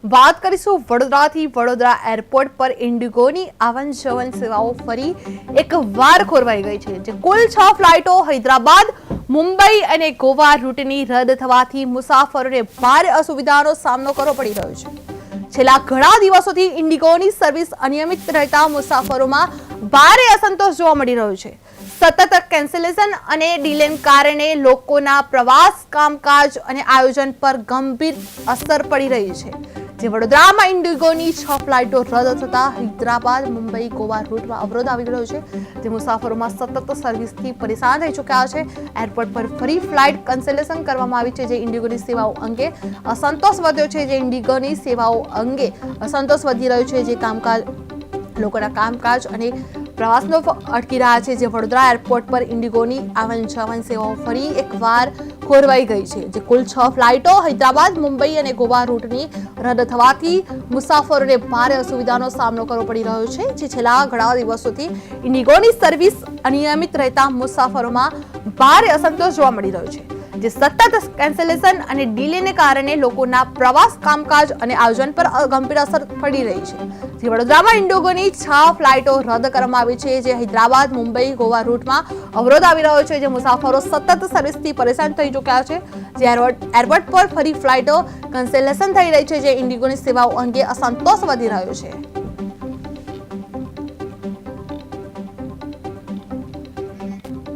વાત કરીશું વડોદરાથી વડોદરા એરપોર્ટ પર ઇન્ડિગોની આવન જવન સેવાઓ ફરી એકવાર ખોરવાઈ ગઈ છે। જે કુલ 6 ફ્લાઇટો હૈદરાબાદ, મુંબઈ અને ગોવા રૂટની રદ થવાથી મુસાફરોને ભારે અસુવિધાનો સામનો કરવો પડી રહ્યો છે। છેલ્લા ઘણા દિવસોથી ઇન્ડિગોની સર્વિસ અનિયમિત રહેતા મુસાફરોમાં ભારે અસંતોષ જોવા મળી રહ્યો છે। સતત કેન્સલેશન અને ડીલેને કારણે લોકોના પ્રવાસ, કામકાજ અને આયોજન પર ગંભીર અસર પડી રહી છે। જે વડોદરામાં ઇન્ડિગોની 6 ફ્લાઇટો રદ થતા હૈદરાબાદ, મુંબઈ, ગોવા રૂટમાં અવરોધ આવી રહ્યો છે। જે મુસાફરોમાં સતત સર્વિસથી પરેશાન થઈ ચૂક્યા છે। એરપોર્ટ પર ફરી ફ્લાઇટ કેન્સલેશન કરવામાં આવી છે। જે ઇન્ડિગોની સેવાઓ અંગે અસંતોષ વધ્યો છે। જે ઇન્ડિગોની સેવાઓ અંગે અસંતોષ વધી રહ્યો છે। જે લોકોના કામકાજ અને પ્રવાસનો અટકી રહ્યા છે। જે વડોદરા એરપોર્ટ પર ઇન્ડિગોની આવન જવન સેવાઓ ફરી એકવાર ખોરવાઈ ગઈ છે। જે કુલ 6 ફ્લાઇટો હૈદરાબાદ, મુંબઈ અને ગોવા રૂટની રદ થવાથી મુસાફરોને ભારે અસુવિધાનો સામનો કરવો પડી રહ્યો છે। જે છેલ્લા ઘણા દિવસોથી ઇન્ડિગોની સર્વિસ અનિયમિત રહેતા મુસાફરોમાં ભારે અસંતોષ જોવા મળી રહ્યો છે। જે સતત કેન્સલેશન અને ડીલેને કારણે લોકોના પ્રવાસ, કામકાજ અને આયોજન પર ગંભીર અસર પડી રહી છે। જે વડોદરામાં ઇન્ડિગોની 6 ફ્લાઇટો રદ કરવામાં આવી છે। જે હૈદરાબાદ, મુંબઈ, ગોવા રૂટમાં અવરોધ આવી રહ્યો છે। જે મુસાફરો સતત સર્વિસથી પરેશાન થઈ ચૂક્યા છે। જે એરપોર્ટ પર ફરી ફ્લાઇટો કેન્સલેશન થઈ રહી છે। જે ઇન્ડિગોની સેવાઓ અંગે અસંતોષ વધી રહ્યો છે।